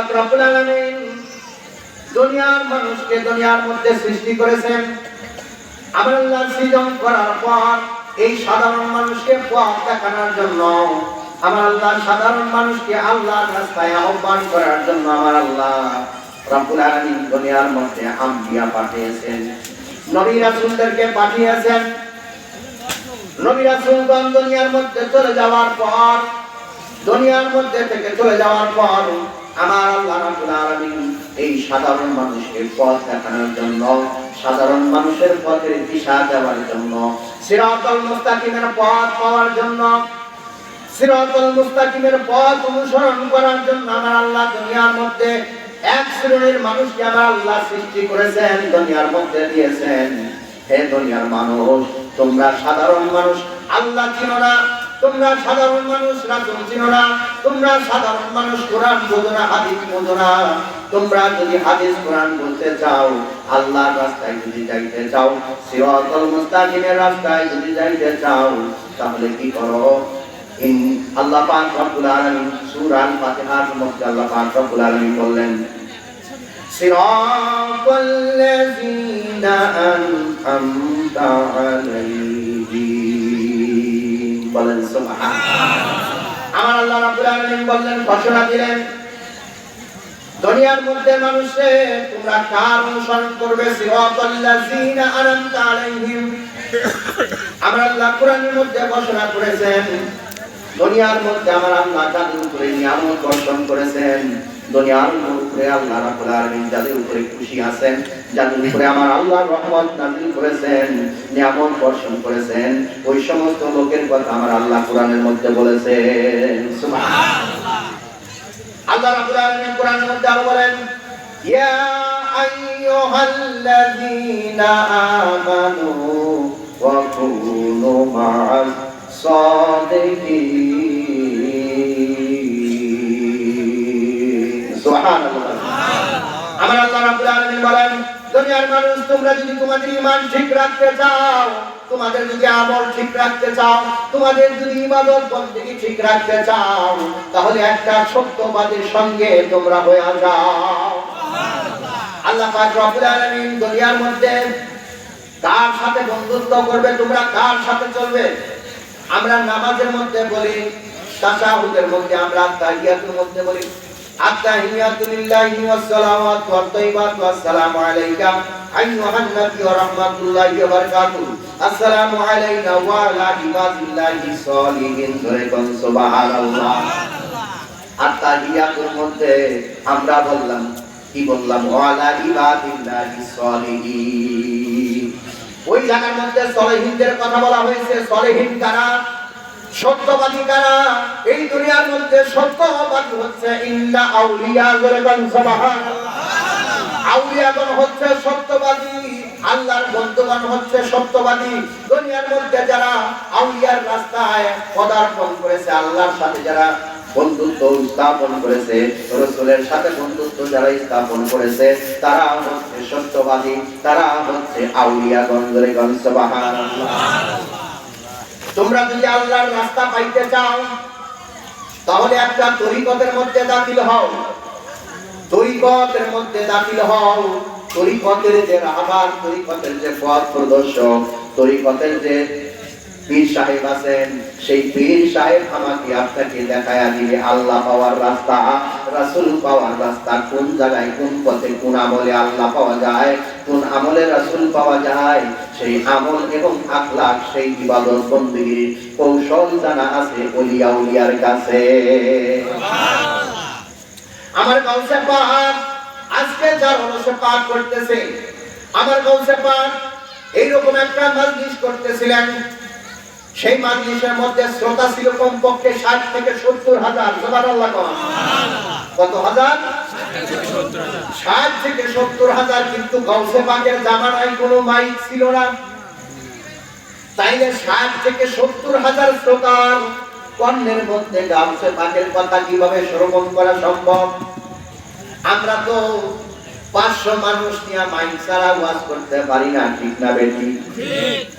পাক রব্বুল আলামিন দুনিয়ার মানুষকে দুনিয়ার মধ্যে সৃষ্টি করেছেন। আমার আল্লাহ সৃজন করার পর এই সাধারণ মানুষকে পথ দেখানোর জন্য, আমার আল্লাহ সাধারণ মানুষকে আল্লাহর রাস্তায় আহ্বান করার জন্য আমার আল্লাহ রব্বুল আলামিন দুনিয়ার মধ্যে আম্বিয়া পাঠিয়েছেন, নবী রাসূলদেরকে পাঠিয়েছেন। নবী রাসূলগণ দুনিয়ার মধ্যে চলে যাওয়ার পর, দুনিয়ার মধ্যে থেকে চলে যাওয়ার পর আমার আল্লাহ রাব্বুল আলামিন এই সাধারণ মানুষকে পথ দেখানোর জন্য, সাধারণ মানুষের পথের দিশা দেওয়ার জন্য, সিরাতাল মুস্তাকিমের পথ পাওয়ার জন্য, সিরাতাল মুস্তাকিমের পথ অনুসরণ করার জন্য আমার আল্লাহ দুনিয়ার মধ্যে এক শ্রেণীর মানুষকে আমার আল্লাহ সৃষ্টি করেছেন, দুনিয়ার মধ্যে দিয়েছেন। হে দুনিয়ার মানুষ, তোমরা সাধারণ মানুষ আল্লাহ চিনো না, তোমরা সাধারণ মানুষ রাসূল চিনো না, তোমরা সাধারণ মানুষ কোরআন বোঝো না, হাদিস বোঝো না। তোমরা যদি হাদিস কোরআন বলতে চাও, আল্লাহর রাস্তায় যদি যাইতে চাও, সিরাতাল মুস্তাকিমের রাস্তায় যদি যাইতে চাও, তাহলে কি করো? আল্লাহ পাক রব্বুল আলামিন সূরা আল ফাতিহার মধ্যে আল্লাহ পাক রব্বুল আলামিন বললেন, সিরাতাল লাযিনা আন'আমতা আলাইহিম, বলেন সুবহানাল্লাহ। আমার আল্লাহ রাব্বুল আলামিন বললেন, ঘোষণা দিলেন, দুনিয়ার মধ্যে মানুষে তোমরা কার অনুসরণ করবে? সিরাতাল লাযিনা আন'আমতা আলাইহিম। আমার আল্লাহ কোরআনের মধ্যে ঘোষণা করেছেন, দুনিয়ার মধ্যে আমার আল্লাহ যাদের উপরে নিয়ামত বর্ষণ করেছেন, দুনিয়ার উপরে আল্লাহ রাব্বুল আলামিন যাদের উপরে খুশি আছেন, যাদের উপরে আমার আল্লাহ রহমত নাযিল করেছেন, নিয়ামত বর্ষণ করেছেন, ওই সমস্ত লোকের কথা আমার আল্লাহ কোরআনের মধ্যে বলেছেন। সুবহানাল্লাহ। আল্লাহ রাব্বুল আলামিন কোরআনের মধ্যে আরো বলেন, ইয়া আইয়ুহাল্লাযীনা আমানু ওয়া কুনু মা'আস সাদিকিন। সুবহানাল্লাহ। আমার আল্লাহ রাব্বুল আলামিন বলেন, দুনিয়ার মানুষ, তোমরা যদি তোমাদের ঈমান ঠিক রাখতে চাও, তোমাদের যদি আমল ঠিক রাখতে চাও, তোমাদের যদি ইবাদত বন্দেগী ঠিক রাখতে চাও, তাহলে একটা সত্যবাদীর সঙ্গে তোমরা হয়ে যাও। আল্লাহ পাক রব্বুল আলামিন দুনিয়ার মধ্যে কার সাথে বন্ধুত্ব করবে, তোমরা কার সাথে চলবে? আমরা নামাজের মধ্যে বলি, তাশাহুদের মধ্যে আমরা তাহিয়াতুর মধ্যে বলি, আত-তাহিয়াতু লিল্লাহি ওয়াস সালাওয়াতু ওয়াত তাইয়্যিবাতু আসসালামু আলাইকা আইয়ুহান নাবিয়্যু ওয়া রাহমাতুল্লাহি ওয়া বারাকাতুহু, আসসালামু আলাইনা ওয়া আলা ইবাদিল্লাহিস সালিহিন। সুবহানাল্লাহ। আত-তাহিয়াতুর মধ্যে আমরা বললাম, কি বললাম? ওয়া আলা ইবাদিল্লাহিস সালিহিন। ওই জায়গার মধ্যে সলিহিনদের কথা বলা হয়েছে। সলিহিন কারা? সত্যবাদী কারা? এই দুনিয়ার মধ্যে সত্যবাদী হচ্ছে ইন্না আউলিয়া, সুবহানাল্লাহ। আউলিয়াগণ হচ্ছে সত্যবাদী, আল্লাহর বন্ধুগণ হচ্ছে সত্যবাদী। দুনিয়ার মধ্যে যারা আউলিয়ার রাস্তায় পদার্পণ করেছে, আল্লাহর সাথে যারা বন্ধুত্ব স্থাপন করেছে, রাসূলের সাথে বন্ধুত্ব যারা স্থাপন করেছে, তারা হচ্ছে সত্যবাদী, তারা হচ্ছে আউলিয়াগণ। সুবহানাল্লাহ। তোমরা যদি আল্লাহর রাস্তা পাইতে চাও, তাহলে একটা তরিকতের মধ্যে দাখিল হও, তরিকতের মধ্যে দাখিল হও। তরিকতের যে রাহবার, তরিকতের যে পথ প্রদর্শক, তরিকতের যে পীর সাহেব আছেন, সেই পীর সাহেব আমাকে আপনাকে দেখায়া দিবে আল্লাহ পাওয়ার রাস্তা, রাসূল পাওয়ার রাস্তা, কোন জায়গায় কোন পথে কোন আমলে আল্লাহ পাওয়া যায়, কোন আমলে রাসূল পাওয়া যায়, সেই আমল এবং আখলাক, সেই ইবাদত বন্দেগীর কৌশল জানা আছে ওলিয়া উলিয়ার কাছে। আমার গাউসে পাক আজকে যার অনুসে পাক করতেছে, আমার গাউসে পাক এইরকম একটা মজলিস করতেছিলেন। সেই মাজলিসের মধ্যে শ্রোতা ছিল কমপক্ষে 60 থেকে 70 হাজার। সুবহানাল্লাহ। কত হাজার? 60 থেকে 70 হাজার। কিন্তু গাউসে পাকের জামানায় কোনো মাইক ছিল না, তাইলে 60 থেকে 70 হাজার শ্রোতার কর্ণের মধ্যে গাউসে পাকের কথা কিভাবে শ্রবণ করা সম্ভব? আমরা তো 500 মানুষ নিয়ে মাইক ছাড়া ওয়াজ করতে পারি না, ঠিক না বেটি?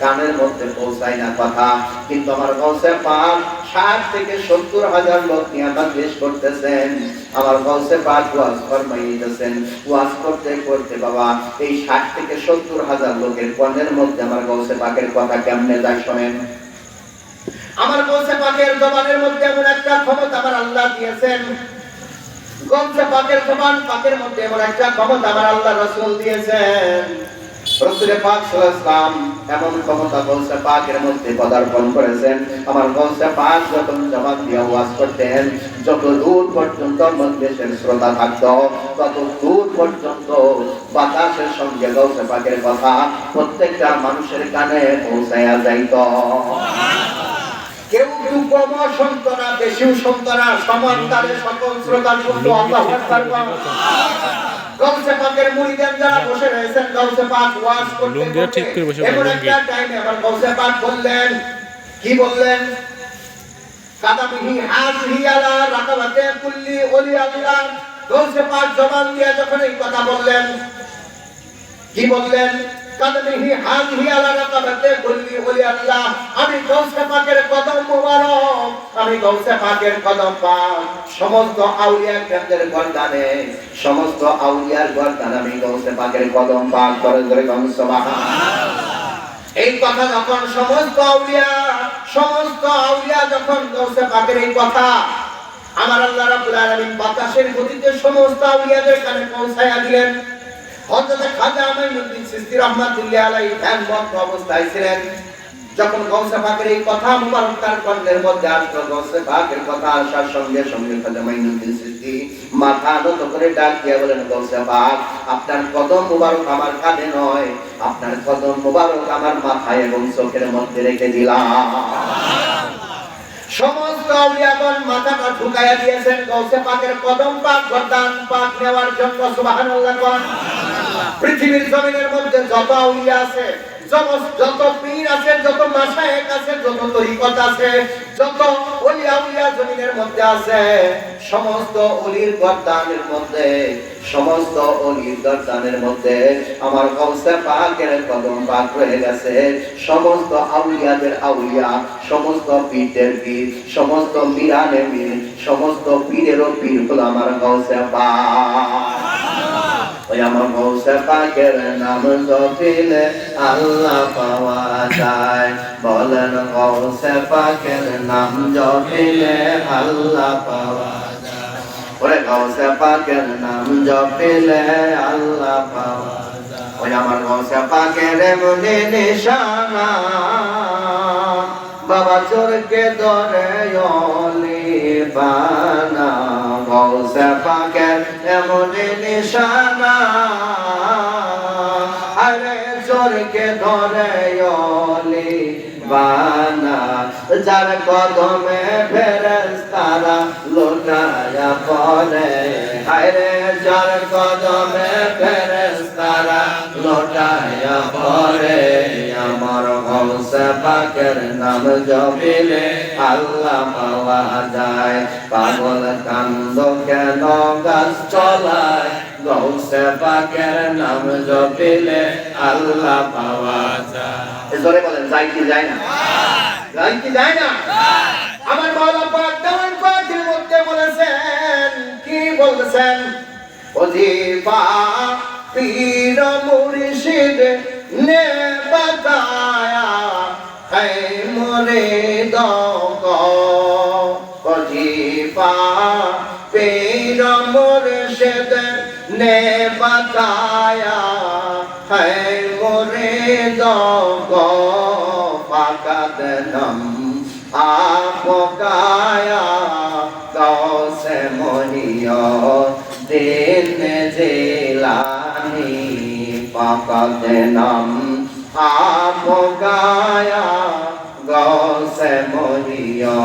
কানের মধ্যে পৌঁছায় না কথা, কিন্তু আমার গাউসে পাক 60 থেকে 70 হাজার লোক নিয়ে মাজলিস করতেছেন। আমার গাউসে পাক ওয়াজ ফরমাইতেছেন, ওয়াজ করতে করতে বাবা এই 60 থেকে 70 হাজার লোকের কানের মধ্যে আমার গাউসে পাকের কথা কেমনে যায় শোনেন। আমার গাউসে পাকের জবানের মধ্যে এমন একটা ক্ষমতা আমার আল্লাহ দিয়েছেন, গাউসে পাকের জবান পাকের মধ্যে এমন একটা ক্ষমতা আমার আল্লাহ রাসূল দিয়েছেন। রাসূল পাক সাল্লাল্লাহু আলাইহি ওয়াসাল্লাম এমন ক্ষমতা গাউসে পাকের মধ্যে পদার্পণ করেছেন। আমার গাউসে পাক যখন জবান দিয়ে ওয়াজ করতেন, যত দূর পর্যন্ত মজলিসের শ্রোতা থাকতো তত দূর পর্যন্ত বাতাসের সঙ্গে গাউসে পাকের কথা প্রত্যেকটা মানুষের কানে পৌঁছায়া যাইত। কেউ একটু কম শুনত না, বেশিও শুনত না, সমান তালে সকল শ্রোতা শুনতো। আল্লাহু আকবার। গাউসে পাকের মুরিদান যারা বসে রয়েছেন, গাউসে পাক ওয়াজ করতে এমন একটা টাইমে আমার গাউসে পাক বললেন, কি বললেন? কাদামিহি হাযিহি আলা রাকাবাতে কুল্লি ওলি আল্লাহ। গাউসে পাক জবান দিয়ে যখন এই কথা বললেন, কি বললেন? কাদামিহি হাযিহি আলা রাকাবাতে কুল্লি ওলি আল্লাহ। আমি গাউসে পাকের কদম মোবারক, আমি গাউসে পাকের কদম পাক সমস্ত আউলিয়া কেন্দ্রের গর্দানে, সমস্ত আউলিয়ার গর্দানে আমি গাউসে পাকের কদম পাক করে ধরে গান সুবহানাল্লাহ। এই কথা যখন সমস্ত আউলিয়া যখন গাউসে পাকের এই কথা আমার আল্লাহ রাব্বুল আলামিন বাতাসের গতিতে সমস্ত আউলিয়াদের কানে পৌঁছায়া দিলেন। হযরত খাজা মাইনুদ্দিন চিশতি রাহমাতুল্লাহি আলাইহি ধ্যানমগ্ন অবস্থায় ছিলেন। যখন গাউসে পাকের এই কথা মুবারক তার কণ্ঠের মধ্যে আসলো, গাউসে পাকের কথা আসার সঙ্গে সঙ্গে খাজা মাইনুদ্দিন চিশতি মাথা নত করে ডাক দিয়ে বলেন, গাউসে পাক আপনার কদম মুবারক আমার কানে নয়, আপনার কদম মুবারক আমার মাথায় এবং চোখের মধ্যে রেখে দিলাম। সমস্ত আউলিয়াগণ মাথাটা ঝুঁকাইয়া দিয়েছেন গাউসে পাকের কদম পাক গর্দান পাক নেওয়ার জন্য। সুবহানাল্লাহ। পৃথিবীর জমিনের মধ্যে যত আউলিয়া আছে, যত পীর আছে, যত মাশায়েখ আছে, যত তরিকত আছে, যত ওলি আউলিয়া জমিনের মধ্যে আছে, সমস্ত ওলির গর্দানের মধ্যে, সমস্ত ওলির গর্দানের মধ্যে আমার গাউসে পাকের কদম পাক রয়ে গেছে। সমস্ত আউলিয়াদের আউলিয়া, সমস্ত পীরের পীর, সমস্ত মিরানের মীর, সমস্ত পীরেরও পীর হলো আমার গাউসে পাক। ওই আমার গাউসে পাকের নাম জপিলে আল্লাহ পাওয়া যায়। বলেন গাউসে পাকের নাম জপিলে আল্লাহ পাওয়া যায়। ওরে গাউসে পাকের নাম জপিলে আল্লাহ পাওয়া যায়। ওই আমার গাউসে পাকের মনে নিশানা, বাবা চোরকে ধরে অলি বানা। গাউসে পাকের এমন নিশানা, আরে চোরকে ধরে অলি বানা। যার কদমে ফেরেশতারা লুটায়া পড়ে, আরে যার কদমে ফেরেশতারা লুটায়া পড়ে। আমার গাউসে পাকের নাম জপিলে আল্লাহ পাওয়া যায়। পাগল কান্দ কেন গাছ চলায়, গাউসে পাকের নাম জপিলে আল্লাহ পাওয়া যায়। জোরে বলেন, যায় কি যায় না? যায় কি যায় না? আমার মাওলা পাক দাওয়ান পাকের মধ্যে বলেছেন, কি বলেছেন? ওজিফা পীর মুর্শিদ ने बताया है मोरे को वजीफा पीर मुर्शिद ने बताया है मोरे को फकत नम आप गाया गौसे मोहियो दिन जिलानी फकत नम आप गाया गौसे मोहियो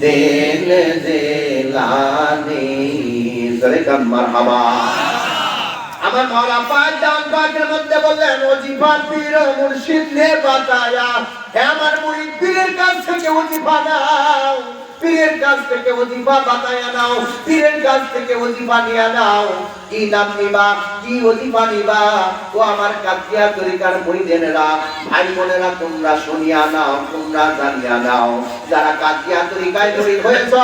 दिल जिलानी। मरहबा। আমার মাওলা পাক দান পাকের মধ্যে বললেন, ওজিফা পীর মুর্শিদ নে বাতায়া, হে আমার মুরিদ পীরের কাছ থেকে ওজিফা নাও। পীরের কাছ থেকে ওজিফা বাতায়া নাও, পীরের কাছ থেকে ওজিফা নিয়ে নাও। কি নাম নিবা, কি ওজিফা নিবা? ও আমার কাদিয়া তরিকার মুরিদেরা, ভাই বোনেরা, তোমরা শুনিয়া নাও, তোমরা জানিয়া নাও। যারা কাদিয়া তরিকায় জড়িত হয়েছ,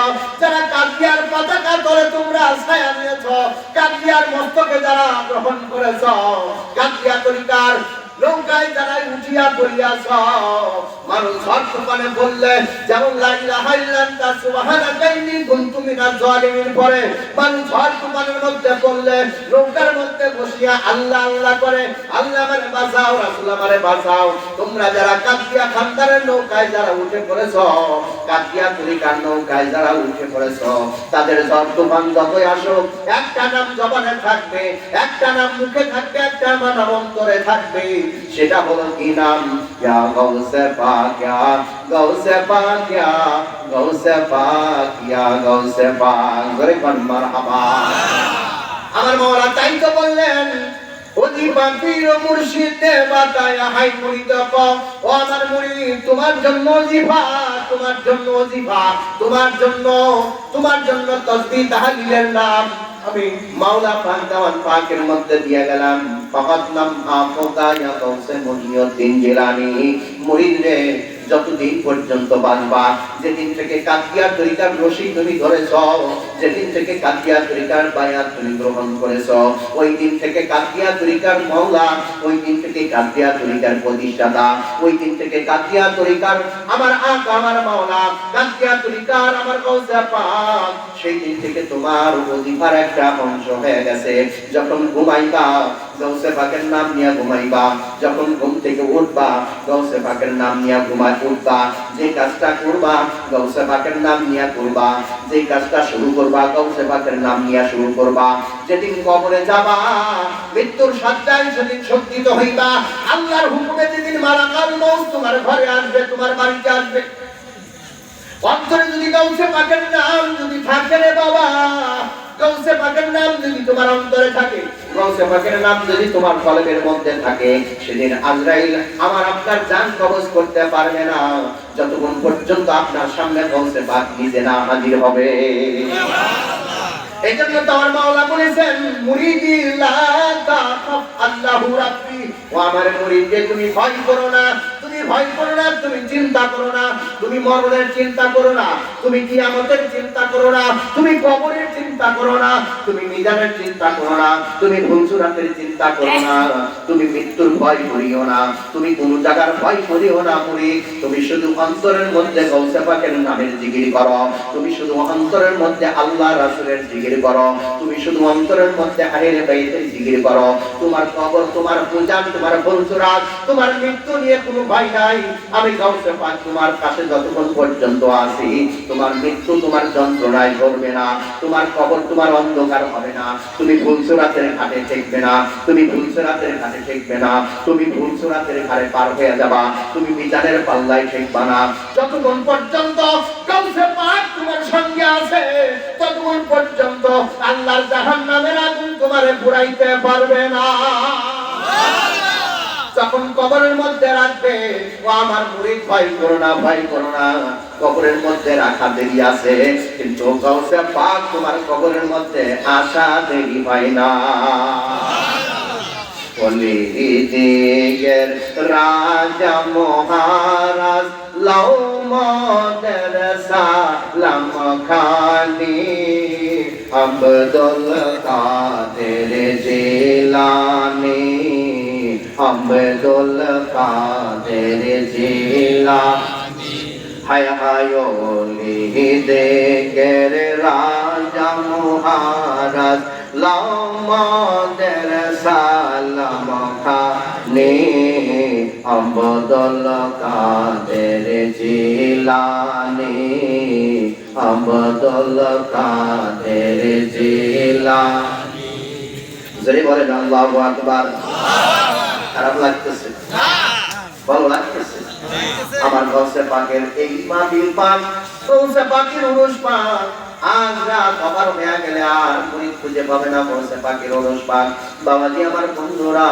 যারা কাদিয়ার পতাকা ধরে তোমরা ছায়া নিয়েছ, কাদিয়ার মস্তকে যারা গ্রহণ করেছ, কাদিয়া তরিকার নৌকায় যারা উঠিয়া পড়িয়াছ, মানুষ হরফানে বললে যেমন লা ইলাহা ইল্লাল্লাহ সুবহানাকা ইন্নী কুনতু মিনাজ জালিমিন পরে, মানুষ হরফানের মধ্যে বললে নৌকার মধ্যে বসিয়া আল্লাহ আল্লাহ করে, আল্লাহ আমারে বাঁচাও, রাসূল আমারে বাঁচাও। তোমরা যারা কাদিয়া খানদারের নৌকায় যারা উঠে পড়েছ, কাদিয়া তরিকার নৌকায় যারা উঠে পড়েছ, তাদের সব তুফান যতই আসুক, একটা নাম জবানে থাকবে, একটা নাম মুখে থাকবে, একটা নাম অন্তরে থাকবে। সেটা হলো কি নাম? ইয়া গাউসে পাক, ইয়া গাউসে পাক, ইয়া গাউসে পাক, ইয়া গাউসে পাক। জোরে কোন মারহাবা। আমার মাওলা তাই তো বললেন, ওজিফা পীর ও মুর্শিদে বাতায়া হাই মুরিদ কও, ও আমার মুরিদ, তোমার জন্য ওজিফা, তোমার জন্য ওজিফা, তোমার জন্য তাসবিহ তাহলিলের নাম আমি মাওলা পাক দেওয়ান পাকের মধ্যে দিয়ে গেলাম। ফাকাত নাম আফকা ইয়া গাউসে মুহিউদ্দিন জিলানী, মুরিদ রে, যতদিন পর্যন্ত বাঁচবা, যেদিন থেকে কাদিয়া তরিকার রশি তুমি ধরেছ, যেদিন থেকে কাদিয়া তরিকার বায়াত তুমি গ্রহণ করেছ, ওই দিন থেকে কাদিয়া তরিকার মাওলা, ওই দিন থেকে কাদিয়া তরিকার প্রতিষ্ঠাতা, ওই দিন থেকে কাদিয়া তরিকার আমার আকা, আমার মাওলা, কাদিয়া তরিকার আমার গাউসে পাক, সেই দিন থেকে তোমার ওজিফার একটা অংশ হয়ে গেছে। যখন ঘুমাইবা গাউসে পাকের নাম নিয়ে ঘুমাইবা, যখন ঘুম থেকে উঠবা গাউসে পাকের নাম নিয়ে উঠবা, যে কাজটা করবা গাউসে পাকের নাম নিয়ে করবা, যে কাজটা শুরু করবা গাউসে পাকের নাম নিয়ে শুরু করবা। যেদিন কবরে যাবা, মৃত্যুর শয্যায় সেদিন শক্তিত হইবা, আল্লাহর হুকুমে যেদিন মালাকাল মউত তোমার ঘরে আসবে, তোমার বাড়িতে আসবে, অন্তরে যদি গাউসে পাকের নাম যদি থাকে রে বাবা, গাউসে পাকের নাম যদি তোমার অন্তরে থাকে, গাউসে পাকের নাম যদি তোমার কলবের মধ্যে থাকে, সেদিন আজরাইল আমার আপনার জান কবজ করতে পারবে না, যতক্ষণ পর্যন্ত আপনার সামনে গাউসে পাক নিজে না হাজির হবে। এই জন্য তো আমার মাওলা বলেছেন, মুরিদি লা তাখাফ আল্লাহু রাব্বি, ও আমার মুরিদ, তুমি ভয় করো না, তুমি ভয় করো না, তুমি চিন্তা করো না, তুমি মরণের চিন্তা করো না, তুমি কিয়ামতের চিন্তা করো না, তুমি কবরের চিন্তা করো না, তুমি মিজানের চিন্তা করো না, তুমি ফুলসুরাতের চিন্তা করো না, তুমি মৃত্যুর ভয় করিও না, তুমি কোন জায়গার ভয় করিও না মুরিদ, তুমি শুধু অন্তরের মধ্যে গাউসে পাকের নামের জিকির করো, তুমি শুধু অন্তরের মধ্যে আল্লাহ রাসূলের জিকির করো, তুমি শুধু অন্তরের মধ্যে আহলে বাইতের জিকির করো। তোমার কবর, তোমার পূজান, তোমার ফুলসুরাত, তোমার মৃত্যু নিয়ে কোনো ভয় নাই। আমি গাউসে পাক তোমার কাছে যতক্ষণ পর্যন্ত আছি, তোমার মৃত্যু তোমার যন্ত্রণায় ধরবে না, তোমার কবর তোমার অন্ধকার হবে না, তুমি ফুলসুরাতের ঘাটে ঠেকবে না, তুমি ফুলসুরাতের ঘাটে ঠেকবে না, তুমি ফুলসুরাতের ঘাটে পার হয়ে যাবা, তুমি মিজানের পাল্লায় ঠেকবা না। যতক্ষণ পর্যন্ত গাউসে পাক তোমার সঙ্গে আছে, ততক্ষণ পর্যন্ত আল্লাহর জাহান্নামের আগুন তোমারে পুরাইতে পারবে না। যখন কবরের মধ্যে রাখবে, ও আমার মুরিদ, ভয় করো না, ভয় করো না, কবরের মধ্যে রাখা দেরি আছে, কিন্তু গাউসে পাক তোমার কবরের মধ্যে আসা দেরি হয় না। ওলিদিগের রাজা মহারাজ লাও মদের সালাম খানি, আব্দুল কাদের জিলানী, আব্দুল কাদের জিলানী, হায় হায় ওলিদিগের রাজা মহারাজ লাও মদের সালাম খানি, আব্দুল কাদের জিলানী, আব্দুল কাদের জিলানী। জোরে বলেন আল্লাহু আকবার। খারাপ লাগতেছে? ভালো লাগতেছে? আমার গাউসে পাকের এই মাহফিল পাক, গাউসে পাকের উরুস পাক, আজ রাত আবার হয়ে গেলে আর মুরিদ খুঁজে পাবে না গাউসে পাকের উরুস পাক। বাবাজি, আমার বন্ধুরা,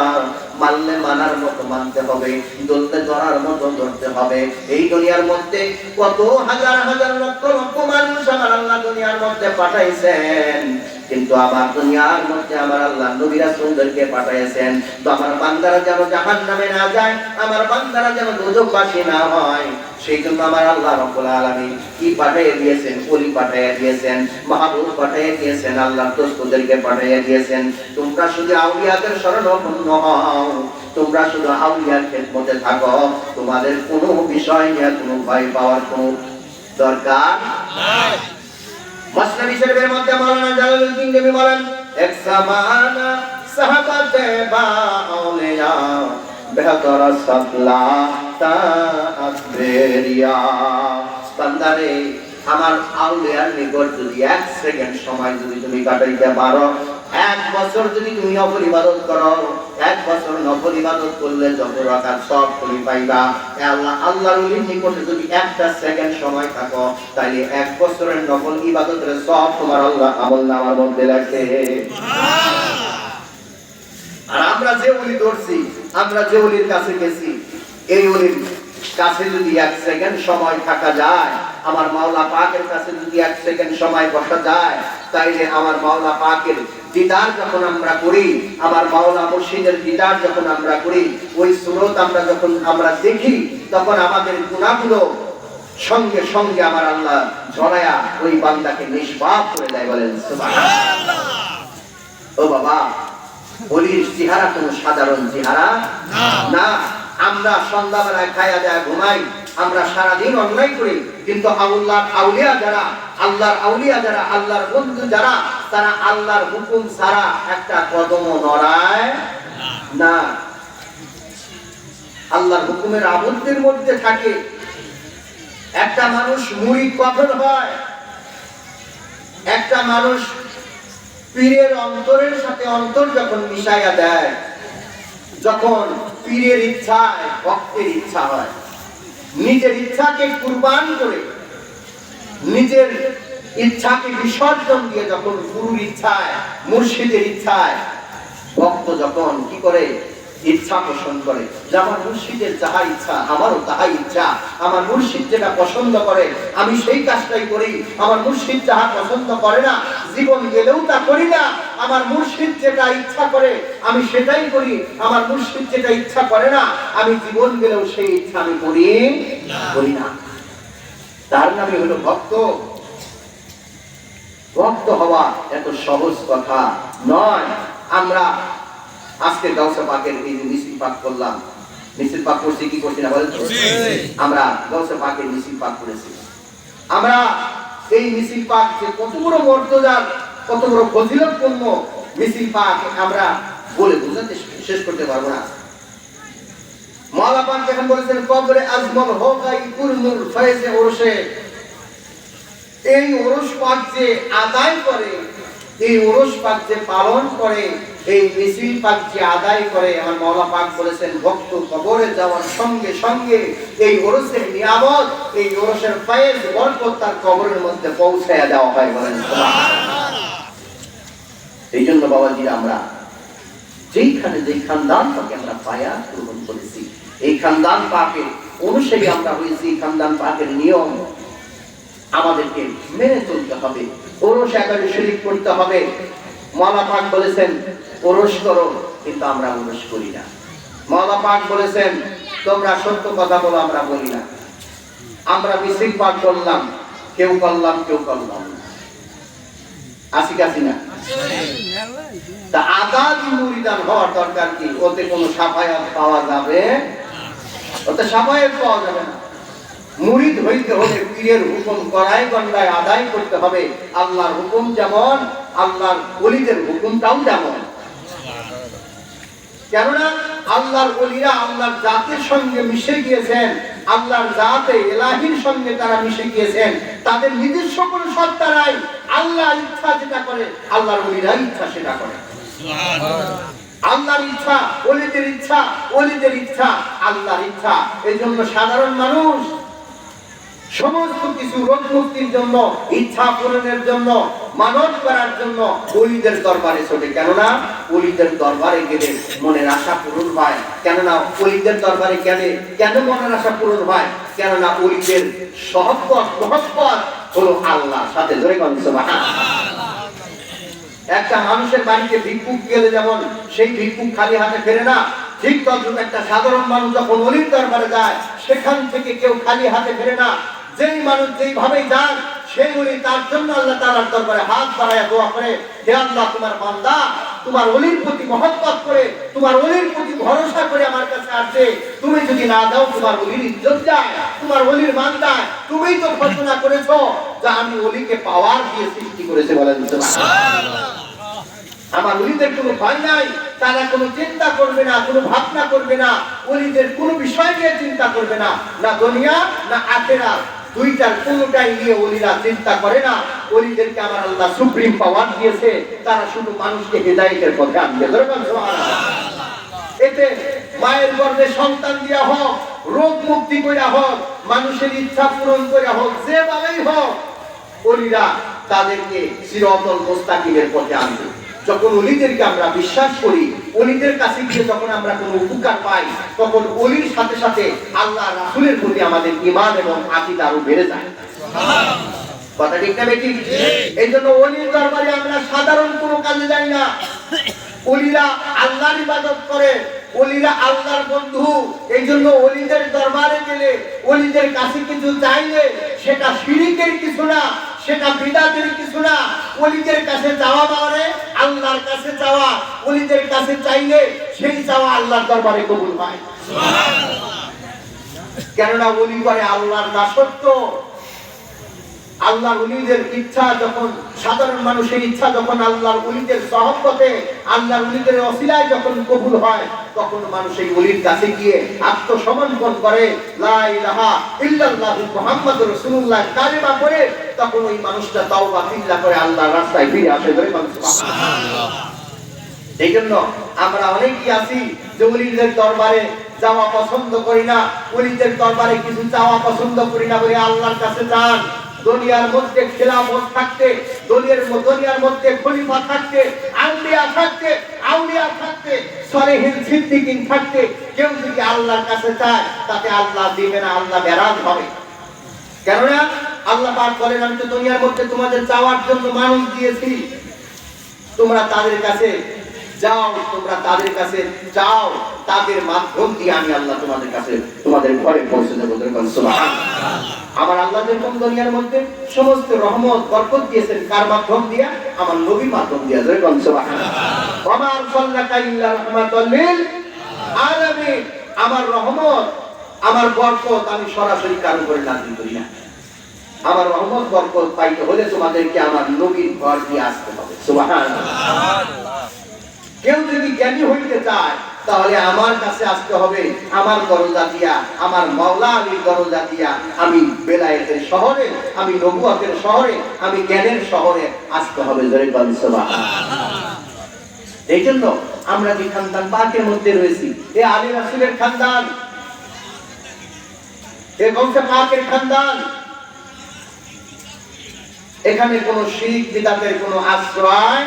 মানলে মানার মতো মানতে হবে, ধরতে ধরার মতো ধরতে হবে। এই দুনিয়ার মধ্যে কত হাজার হাজার লক্ষ লক্ষ মানুষ আমার আল্লাহ দুনিয়ার মধ্যে পাঠাইছেন, কিন্তু আমার দুনিয়ার মধ্যে আমার আল্লাহ নবী রাসূলদেরকে পাঠাইছেন তো আমার বান্দারা যেন জাহান্নামে না যায়, আমার বান্দারা যেন দোজখবাসী না হয়, সেই জন্য আমার আল্লাহ রাব্বুল আলামিন কি পাঠিয়ে দিয়েছেন? ওলি পাঠিয়ে দিয়েছেন, মাহবুব পাঠিয়ে দিয়েছেন, আল্লাহর দোস্তদেরকে পাঠিয়ে দিয়েছেন। তোমরা শুধু আউলিয়াদের শরণাপন্ন হও, তোমরা শুধু আউলিয়ার খেদমতে থাকো, তোমাদের কোনো বিষয় নিয়ে কোনো ভয় পাওয়ার কোনো দরকার নাই। মসনবী শরীফের মধ্যে মাওলানা জালালউদ্দিন রুমি বলেন, এক জামানা সাহাবাতে বা আউলিয়া বেহতর সাফলা তা আকবেরিয়া। বান্দারে, আমার আউলিয়ার নিকট যদি 1 সেকেন্ড সময় যদি তুমি কাটাইতে পারো, 1 বছর যদি তুমি নফল ইবাদত করো, 1 বছর নফল ইবাদত করলে যত রাকাত সব তুমি পাইবা। আল্লাহর ওলির নিকটে যদি 1 সেকেন্ড সময় থাকো, তাহলে 1 বছরের নফল ইবাদতের সব তোমার আল্লাহ আমলনামার মধ্যে লেখে। আর আমরা যে ওলি ধরছি, আমরা যে ওলির কাছে গেছি, এই ওলির কাছে যদি 1 সেকেন্ড সময় থাকা যায়, আমার মাওলা পাকের কাছে যদি 1 সেকেন্ড সময় বসা যায়, তাইলে আমার মাওলা পাকের দিদার যখন আমরা করি, আমার মাওলা মুর্শিদের দিদার যখন আমরা করি, ওই সুরত আমরা যখন আমরা দেখি, তখন আমাদের গুনাহগুলো সঙ্গে সঙ্গে আমার আল্লাহ ঝরায়া ওই বান্দাকে নিষ্পাপ করে দেয়। বলেন সুবহানাল্লাহ। ও বাবা, ওলির চেহারা কোনো সাধারণ চেহারা না। আমরা সন্ধ্যাবেলায় খায়া যায় ঘুমাই, আমরা সারাদিন অন্যায় করি, কিন্তু আল্লাহর আউলিয়া যারা, আল্লাহর আউলিয়া যারা, আল্লাহর বন্ধু যারা, তারা আল্লাহর হুকুম ছাড়া একটা কদমও নড়ায় না। আল্লাহর হুকুমের আবদ্ধের মধ্যে থাকে। একটা মানুষ মুরিদ কখন হয়? একটা মানুষ পীরের অন্তরের সাথে অন্তর যখন মিশাইয়া দেয়, যখন পীরের ইচ্ছায় ভক্তের ইচ্ছা হয়, নিজের ইচ্ছাকে কুরবান করে, নিজের ইচ্ছাকে বিসর্জন দিয়ে যখন গুরুর ইচ্ছায়, মুর্শিদের ইচ্ছায় ভক্ত যখন কি করে? ইচ্ছা পোষণ করে যে আমার মুর্শিদের যাহা ইচ্ছা আমারও তাহাই ইচ্ছা, আমার মুর্শিদ যেটা পছন্দ করে আমি সেই কাজটাই করি, আমার মুর্শিদ যাহা পছন্দ করে না জীবন গেলেও তা করি না, আমার মুর্শিদ যেটা ইচ্ছা করে আমি সেটাই করি, আমার মুর্শিদ যেটা ইচ্ছা করে না আমি জীবন গেলেও সেই ইচ্ছা আমি করি না। তার নামে হলো ভক্ত। ভক্ত হওয়া এত সহজ কথা নয়। আমরা আজকে গাউসে পাকের এই যে মিছিল পাক করলাম, মিছিল পাক করছি কি করছি না বলেন? আমরা গাউসে পাকের মিছিল পাক করেছি। আমরা এই মিছিল পাক যে কত বড় মর্যাদার, কত বড় ফজিলতপূর্ণ মিছিল পাক আমরা বলে বোঝাতে শেষ করতে পারবো না। মাওলানা পাক যখন বলেছেন কবরে আজমল হোগাই কুরনুর ফয়েজে ওরসে, এই ওরস পাক যে আদায় করে, এই ওরস পাক যে পালন করে, এই মিছিল পাক যে আদায় করে, আমার মাওলানা পাক বলেছেন ভক্ত কবরে যাওয়ার সঙ্গে সঙ্গে এই ওরসের নিয়ামত, এই ওরসের ফয়েজ বরকত তার কবরের মধ্যে পৌঁছায়া দেওয়া হয়। বলেন সুবহানাল্লাহ। এই জন্য বাবাজি, আমরা যেইখানে যেই খানদান পাকে আমরা পায়া গ্রহণ করেছি, এই খানদান পাকে অনুসারী আমরা হয়েছি, খানদান পাকের নিয়ম আমাদেরকে মেনে চলতে হবে। ওরস একারে শরীক করতে হবে। মাওলানা পাক বলেছেন ওরস করো, কিন্তু আমরা ওরস করি না। মাওলানা পাক বলেছেন তোমরা সত্য কথা বলো, আমরা বলি না। আমরা মিছিল পাক করলাম, কেউ করলাম কেউ করলাম না, আসি কাছি না। তা আজাদি মুরিদান হওয়ার দরকার কি? ওতে কোনো সাফায়াত পাওয়া যাবে? ওতে সাফায়াত পাওয়া যাবে না। মুরিদ হইতে হলে পীরের হুকুম করাই গন্ডায় আদায় করতে হবে। আল্লাহর হুকুম যেমন, আল্লাহর ওলিদের হুকুমটাও যেমন। কেননা আল্লাহর ওলিরা আল্লাহর জাতের সঙ্গে মিশে গিয়েছেন, আল্লাহর জাতে ইলাহির সঙ্গে তারা মিশে গিয়েছেন। তাদের নিজস্ব কোনো সত্তা নাই। আল্লাহর ইচ্ছা যেটা করে, আল্লাহর ওলিরা ইচ্ছা সেটা করে। আল্লাহর ইচ্ছা ওলিদের ইচ্ছা, ওলিদের ইচ্ছা আল্লাহর ইচ্ছা। এই জন্য সাধারণ মানুষ সমস্ত কিছু রোগ মুক্তির জন্য, ইচ্ছা পূরণের জন্য মানত করার জন্য ওলিদের দরবারে ছোটে। কেননা ওলিদের দরবারে গেলে মনের আশা পূরণ হয়। কেননা ওলিদের দরবারে গেলে কেন মনের আশা পূরণ হয়? কেননা ওলিদের মহব্বত হলো আল্লাহর সাথে। ধরে বলেন সুবহানাল্লাহ। একটা মানুষের বাড়িতে ভিক্ষুক গেলে যেমন সেই ভিক্ষুক খালি হাতে ফেরে না, ঠিক তদ্রুপ একটা সাধারণ মানুষ যখন ওলির দরবারে যায় সেখান থেকে কেউ খালি হাতে ফেরে না। যেই মানুষ যেইভাবেই যান সেই ওলি তার জন্য আল্লাহ তাআলার দরবারে হাত বাড়ায় দোয়া করে, হে আল্লাহ, তোমার বান্দা তোমার ওলির প্রতি মহব্বত করে, তোমার ওলির প্রতি ভরসা করে আমার কাছে আসছে, তুমি যদি না দাও তোমার ওলির ইজ্জত যায়, তোমার ওলির মান যায়। তুমিই তো ঘোষণা করেছো যে আমি ওলিকে পাওয়ার দিয়ে সৃষ্টি করেছে। বলেন সুবহানাল্লাহ। আমার ওলিদের কোনো ভয় নাই, তারা কোনো চিন্তা করবে না, কোনো ভাবনা করবে না, ওলিদের কোনো বিষয় নিয়ে চিন্তা করবে না, না দুনিয়া না আখিরাত, দুইটার কোনোটাই নিয়ে ওলিরা চিন্তা করে না। ওলিদেরকে আমার আল্লাহ সুপ্রিম পাওয়ার দিয়েছে, তারা শুধু মানুষকে হেদায়েতের পথে আনবে। এতে মায়ের গর্ভে সন্তান দেয়া হোক, রোগ মুক্তি কইরা হোক, মানুষের ইচ্ছা পূরণ কইরা হোক, যেভাবেই হোক, ওলিরা তাদেরকে সিরাতুল মুস্তাকিমের পথে আনবে। যখন ওলিদেরকে আমরা বিশ্বাস করি, ওলিদের কাছে গিয়ে যখন আমরা কোনো উপকার পাই, তখন ওলির সাথে সাথে আল্লাহ রাসূলের প্রতি আমাদের ঈমান এবং আকীদা আরো বেড়ে যায়। কথা ঠিক না বেঠিক? এইজন্য ওলির দরবারে আমরা সাধারণ কোনো কাজে যাই না। ওলিরা আল্লাহর ইবাদত করে, ওলিরা আল্লাহর বন্ধু। এইজন্য ওলিদের দরবারে গেলে, ওলিদের কাছে কিছু চাইলে সেটা শিরকের কিছু না, সেটা বিদআতের কিছু না। ওলিদের কাছে যাওয়া মানে আল্লাহর কাছে যাওয়া। ওলিদের কাছে চাইলে সেই চাওয়া আল্লাহর দরবারে কবুল হয়। সুবহানাল্লাহ। কেননা ওলি করে আল্লাহর দাসত্ব। আল্লাহর ওলিদের ইচ্ছা যখন, সাধারণ মানুষের ইচ্ছা যখন আল্লাহর ওলিদের সহবতে, আল্লাহর ওলিদের ওসিলায় যখন কবুল হয়, তখন মানুষ এই ওলির কাছে গিয়ে আত্মসমর্পণ করে, লা ইলাহা ইল্লাল্লাহু মুহাম্মাদুর রাসূলুল্লাহ কালিমা পড়ে, তখন ওই মানুষটা তাওবা ফিল্লাহ করে আল্লাহর রাস্তায় ফিরে আসে। সুবহানাল্লাহ। এইজন্য আমরা অনেকেই আছি যে ওলিদের দরবারে যাওয়া পছন্দ করি না, ওলিদের দরবারে কিছু চাওয়া পছন্দ করি না বলে আল্লাহর কাছে যান। দুনিয়ার মধ্যে খেলাফত থাকতে, দুনিয়ার মধ্যে খলিফা থাকতে, আম্বিয়া থাকতে, আউলিয়া থাকতে, সলিহিন সিদ্দিকিন থাকতে, কেউ যদি আল্লাহর কাছে চায় তাতে আল্লাহ দিবে না, আল্লাহ নারাজ হবে। কেননা আল্লাহ পাক বলেন, আমি তো দুনিয়ার মধ্যে তোমাদের চাওয়ার জন্য মানুষ দিয়েছি, তোমরা তাদের কাছে যাও, তোমরা তাদের কাছে যাও, তাদের মাধ্যম দিয়ে আমি আল্লাহ তোমাদের কাছে, তোমাদের ঘরে পৌঁছে দেব। সুবহানাল্লাহ। আমার আল্লাহ যেরকম দুনিয়ার মধ্যে সমস্ত রহমত বরকত দিয়েছেন, কার মাধ্যম দিয়া? আমার নবীর মাধ্যম দিয়া। সুবহানাল্লাহ। ওয়া মা আরসালনাকা ইল্লা রাহমাতাল লিল আলামিন। আমার রহমত, আমার বরকত আমি সরাসরি কারো উপরে নাযিল করি না। আমার রহমত বরকত পাইতে হলে তোমাদেরকে আমার নবীর ঘর দিয়ে আসতে হবে। সুবহানাল্লাহ। কেউ যদি জ্ঞানী হইতে চায় তাহলে আমার কাছে আসতে হবে, আমার দরজা দিয়া, আমার মাওলা আলীর দরজা দিয়া। আমি বেলায়েতের শহরে, আমি নবুয়তের শহরে, আমি জ্ঞানের শহরে আসতে হবে। সুবহানাল্লাহ। এই জন্য আমরা যে খানদান পাকের মধ্যে রয়েছি, এ আলী রাসূলের খানদান, এ বংশে পাকের খানদান, এখানে কোনো শিরক বিদআতের কোনো আশ্রয়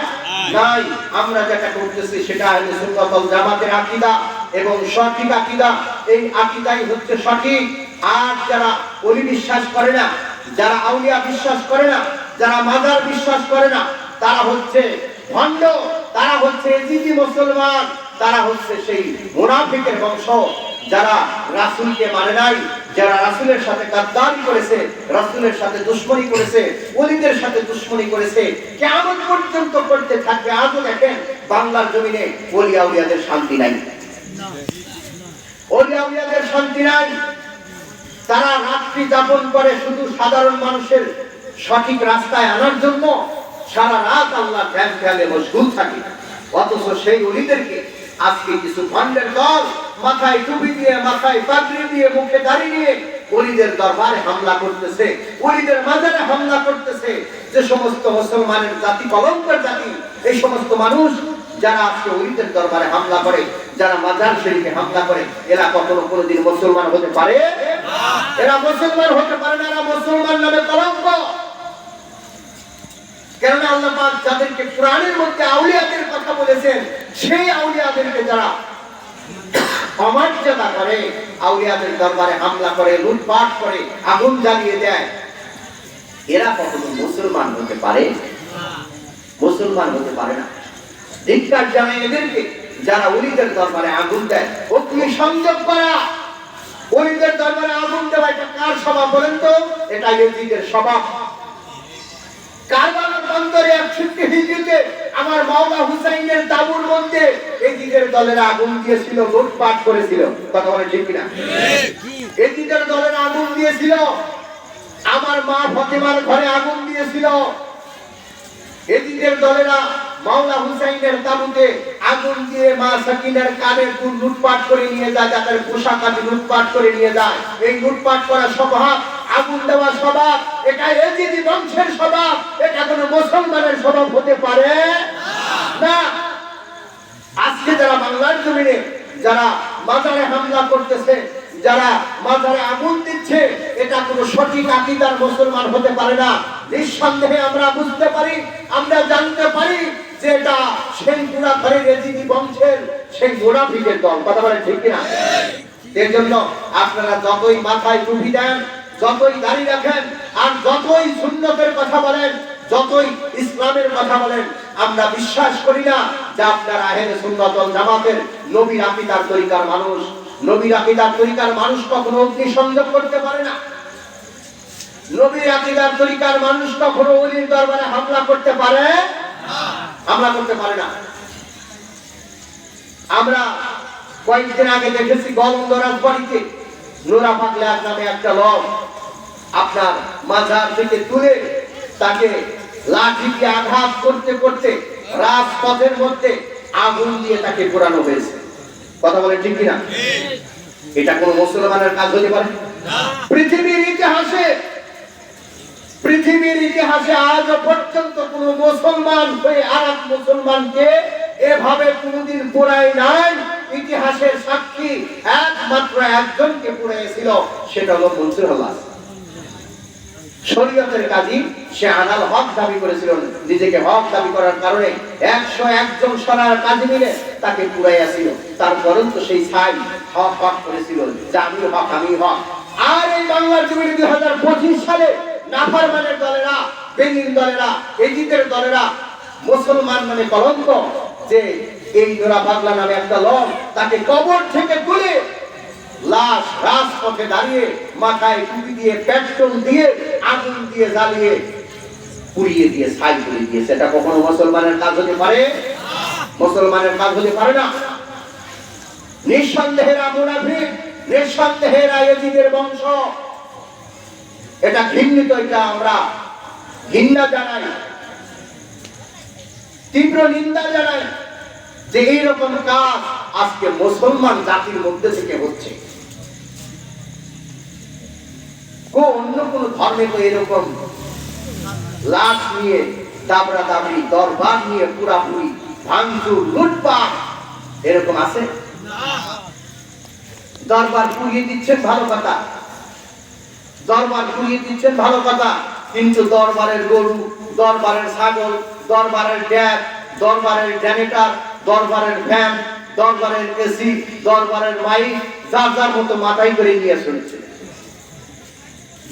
নাই। আমরা যেটা করতেছি সেটা হলো সুন্নাত ওয়াল জামাতের আকীদা এবং সঠিক আকীদা। এই আকীদাই হচ্ছে সঠিক। আর যারা ওলি বিশ্বাস করে না, যারা আউলিয়া বিশ্বাস করে না, যারা মাজার বিশ্বাস করে না, তারা হচ্ছে ভণ্ড, তারা হচ্ছে ইজিদি মুসলমান, তারা হচ্ছে সেই মুনাফিকের বংশ, যারা রাসূলকে মানে নাই, যারা রাসূলের সাথে গাদ্দারি করেছে, রাসূলের সাথে দুশমনি করেছে, ওলিদের সাথে দুশমনি করেছে, কিয়ামত পর্যন্ত করতে থাকবে। আজও দেখেন বাংলার জমিনে ওলি আউলিয়াদের শান্তি নাই, ওলি আউলিয়াদের শান্তি নাই। তারা রাত্রি যাপন করে শুধু সাধারণ মানুষের সঠিক রাস্তায় আনার জন্য, সারা রাত আল্লাহ ধ্যান ধ্যানে মশগুল থাকে। অথচ সেই ওলিদেরকে আজকে কিছু ভণ্ডের দল মাথায় টুপি দিয়ে, মাথায় পাগড়ি দিয়ে, মুখে দাড়ি নিয়ে ওলিদের দরবারে হামলা করতেছে, ওলিদের মাজারে হামলা করতেছে। যে সমস্ত মুসলমানের জাতি কলঙ্কের জাতি, এই সমস্ত মানুষ যারা আজকে ওলিদের দরবারে হামলা করে, যারা মাজার শরীফে হামলা করে, এরা কখনো কোনোদিন মুসলমান হতে পারে না। এরা মুসলমান হতে পারে না, এরা মুসলমান নামে কলঙ্ক। কেননা আল্লাহ পাক যাদেরকে কোরআনের মধ্যে আউলিয়াদের কথা বলেছেন, সেই আউলিয়াদেরকে যারা অমর্যাদা করে, আউলিয়াদের দরবারে হামলা করে, লুটপাট করে, আগুন জ্বালিয়ে দেয়, এরা কখনো মুসলমান হতে পারে? মুসলমান হতে পারে না। ধিক্কার জানাই এদেরকে যারা ওলিদের দরবারে আগুন দেয়। অগ্নি সংযোগ করা, ওলিদের দরবারে আগুন দেওয়া, এটা কার স্বভাব বলেন তো? এটা ইহুদিদের স্বভাব। কারবালার বন্দরে 61 হিজরিতে আমার মাওলা হুসাইনের তাবুর মধ্যে এদিকের দলের আগুন দিয়েছিল, লুটপাট করেছিল। কথা বলে ঠিক কিনা? এদিকের দলের আগুন দিয়েছিল, আমার মা ফাতেমার ঘরে আগুন দিয়েছিল। এদিকের দলেরা মাওলা হুসাইনের তাবুতে আগুন দিয়ে মা সাকিনার কানের দুল লুটপাট করে নিয়ে যায়, তাদের পোশাক আদি লুটপাট করে নিয়ে যায়। এই লুটপাট করা স্বভাব, আগুন দেওয়া স্বভাব, এটা এজিদি বংশের স্বভাব। এটা কোনো মুসলমানের স্বভাব হতে পারে না। আজকে যারা বাংলার জমিনে যারা মাজারে হামলা করতেছে, যারা মাজারে আগুন দিচ্ছে, এটা কোনো সঠিক আকীদার মুসলমান হতে পারে না। নিঃসন্দেহে আমরা বুঝতে পারি, আমরা জানতে পারি যে এটা সেই গুণাখারের এজিদি বংশের সেই মুনাফিকের দল। কথা বলে ঠিক কিনা? এর জন্য আপনারা যতই মাথায় টুপি দেন, যতই দাড়ি রাখেন, আর যতই সুন্নতের কথা বলেন, যতই ইসলামের কথা বলেন, আমরা বিশ্বাস করি না যে আপনারা আহলে সুন্নাত ওয়াল জামাতের নবীর আকীদার তরিকার মানুষ। নবীর আকীদার তরিকার মানুষ কখনো অগ্নি সংযোগ করতে পারে না। নবীর আকীদার তরিকার মানুষ কখনো ওলির দরবারে হামলা করতে পারে না, হামলা করতে পারে না। আমরা কয়েকদিন আগে দেখেছি গলন্দ রাজবাড়িতে নোরা পাগলা নামে একটা লোক আপনার মাজার থেকে তুলে তাকে লাঠি দিয়ে আঘাত করতে করতে রাজপথের মধ্যে আগুন দিয়ে তাকে পোড়ানো হয়েছে। কথা বলে ঠিক কিনা? এটা কোন মুসলমানের কাজ হতে পারে না। পৃথিবীর ইতিহাসে আজ পর্যন্ত কোন মুসলমান হয়ে আরেক মুসলমানকে এভাবে কোনদিন পোড়ায় নাই। ইতিহাসের সাক্ষী একমাত্র একজনকে পোড়াইছিল, সেটা হলো মনসুর আল্লাহ। শরীয়তের কাজী সে আনাল হক দাবি করেছিল, নিজেকে হক দাবি করার কারণে 101 জন সরার কাজী মিলে তাকে পুরাইয়াছিল। তারপরেও তো সেই ছাই হক হক করেছিল যে আমি হক, আমি হক। আর এই বাংলার জমিনে 2025 সালে নাফরমানের দলেরা, বেনিন দলেরা, এজিদের দলেরা মুসলমান নামে কলঙ্ক, যে এই নোরা পাগলা নামে একটা লোক তাকে কবর থেকে তুলে লাশ রাজপথে দাঁড়িয়ে মাথায় টুপি দিয়ে পেট্রোল দিয়ে আগুন দিয়ে জ্বালিয়ে পুড়িয়ে দিয়ে ছাই করে দিয়েছে। এটা কখনো মুসলমানের কাজ হতে পারে? মুসলমানের কাজ হতে পারে না। নিঃসন্দেহেরা মুনাফিক, নিঃসন্দেহেরা ইহুদিদের বংশ। এটা ঘৃণিত, এটা আমরা ঘৃণা জানাই, তীব্র নিন্দা জানাই যে এইরকম কাজ আজকে মুসলমান জাতির মধ্যে থেকে হচ্ছে। অন্য কোন ধর্মে তো এরকম লাশ নিয়ে দাবরা দাবরি, দরবার নিয়ে পুরাপুরি ভাঙচুর, লুটপাট এরকম আছে? দরবার পুড়িয়ে দিচ্ছেন ভালো কথা, দরবার পুড়িয়ে দিচ্ছেন ভালো কথা, কিন্তু দরবারের গরু, দরবারের ছাগল, দরবারের ড্যাব, দরবারের জেনারেটর, দরবারের ফ্যান, দরবারের এসি, দরবারের মাইক যার যার মতো মাথায় করে নিয়ে চলেছে।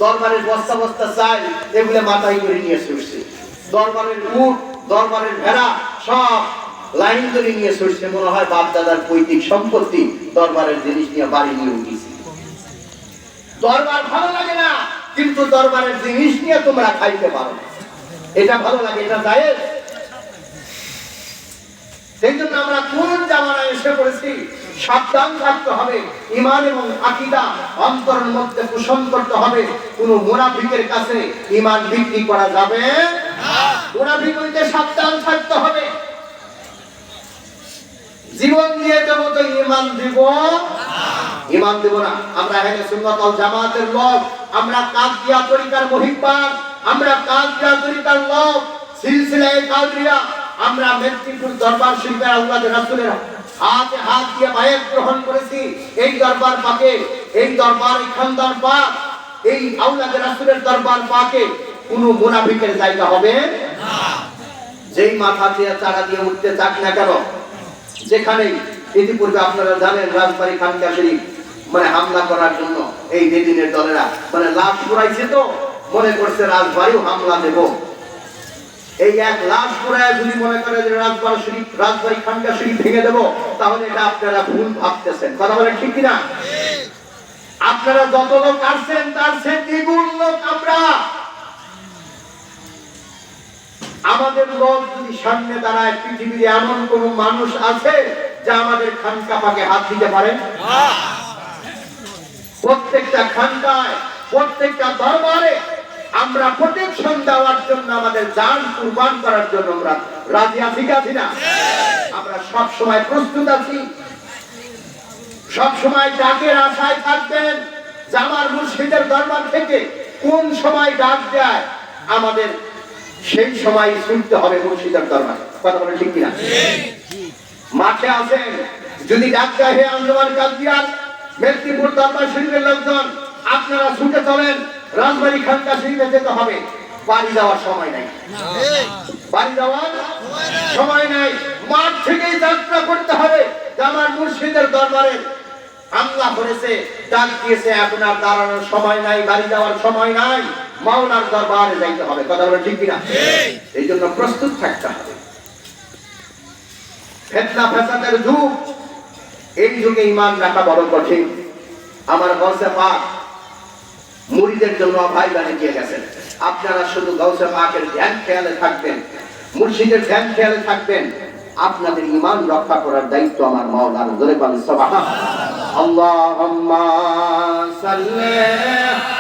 দরবারের বস্তা বস্তা চাই এগুলো মাথায় করে নিয়ে চলছে। দরবারের উট, দরবারের ভেড়া সব লাইন করে নিয়ে চলছে। মনে হয় বাপ দাদার পৈতৃক সম্পত্তি দরবারের জিনিস নিয়ে বাড়ি নিয়ে উঠেছে। দরবার ভালো লাগে না, কিন্তু দরবারের জিনিস নিয়ে তোমরা খাইতে পারো, এটা ভালো লাগে, এটা জায়েজ। সেই জন্য আমরা কোন জামানায় এসে পড়েছি, সাবধান থাকতে হবে। ঈমান এবং আকীদা অন্তরের মধ্যে পোষণ করতে হবে। কোন মুনাফিকের কাছে ঈমান বিক্রি করা যাবে না। মুনাফিক হইতে সাবধান থাকতে হবে। জীবন দিয়ে দেবো তো ঈমান দিব না, ঈমান দেব না। আমরা আহলে সুন্নাত ওয়াল জামাতের লোক, আমরা কাদিয়া তরিকার মুহিব্বান, আমরা কাদিয়া তরিকার লোক, সিলসিলায়ে কাদরিয়া। আমরা মেদিনীপুর দরবার শরীফের আওলাদ রাসূলের হাতে হাত দিয়ে বায়াত গ্রহণ করেছি। এই দরবার পাকে, এই দরবার খানদান পাক, এই আওলাদ রাসূলের দরবার পাকে কোনো মুনাফিকের জায়গা হবে না। যেই মাথা দিয়ে চারা দিয়ে উঠতে চাক না কেন, যেখানেই, ইতিপূর্বে আপনারা জানেন রাজবাড়ী খানকা শরীফ মানে হামলা করার জন্য এই বেদিনের দলেরা মানে লাশ পুরাইছে, তো মনে করছে রাজবাড়িও হামলা দেব। এই এক লাশ পুরায় যদি মনে করে যে রাজবাড়ী খানকা শরীফ ভেঙে দেব, তাহলে এটা আপনারা ভুল ভাবতেছেন। কথা বলেন ঠিক কিনা? আপনারা যত লোক আসছেন তার সে দ্বিগুণ লোক আমরা। আমাদের লোক যদি সামনে দাঁড়ায়, পৃথিবীর এমন কোন মানুষ আছে যা আমাদের খানকা পাকে হাত দিতে পারে? প্রত্যেকটা খানকায়, প্রত্যেকটা দরবারে আমরা প্রোটেকশন দেওয়ার জন্য, আমাদের জান কুরবান করার জন্য আমরা রাজি আছি কি না? আমরা সব সময় প্রস্তুত আছি। সব সময় ডাকের আশায় থাকবেন যে আমার মুর্শিদের দরবার থেকে কোন সময় ডাক দেয়, আমাদের সেই সময় শুনতে হবে মুর্শিদের দরবার। কথা বলে ঠিক কিনা? মাঠে আছেন, যদি ডাক দেয় হে আঞ্জুমান কাদিয়াত মেদিনীপুর দরবার শরীফের লোকজন, আপনারা ছুটে চলেন, রাজবাড়ী খানকা শরীফে যেতে হবে। বাড়ি যাওয়ার সময় নাই, বাড়ি যাওয়ার সময় নাই। মাঠ থেকেই যাত্রা করতে হবে যে আমার মুর্শিদের দরবারে হামলা করেছে, ডাক দিয়েছে, এখন আর দাঁড়ানোর সময় নাই, বাড়ি যাওয়ার সময় নাই, মাওলার দরবারে যাইতে হবে। কথা বলে ঠিক কিনা? এই জন্য প্রস্তুত থাকতে হবে। ফিতনা ফাসাদের যুগ, এই যুগে ঈমান রাখা বড় কঠিন। আমার গাউসে পাক মুরিদের জন্য ভাই বানিয়ে গেছেন। আপনারা শুধু গাউসে পাকের ধ্যান খেয়ালে থাকবেন, মুর্শিদের ধ্যান খেয়ালে থাকবেন, আপনাদের ঈমান রক্ষা করার দায়িত্ব আমার মাওলার। জোরে বলেন সুবহানাল্লাহ। আল্লাহুম্মা সাল্লি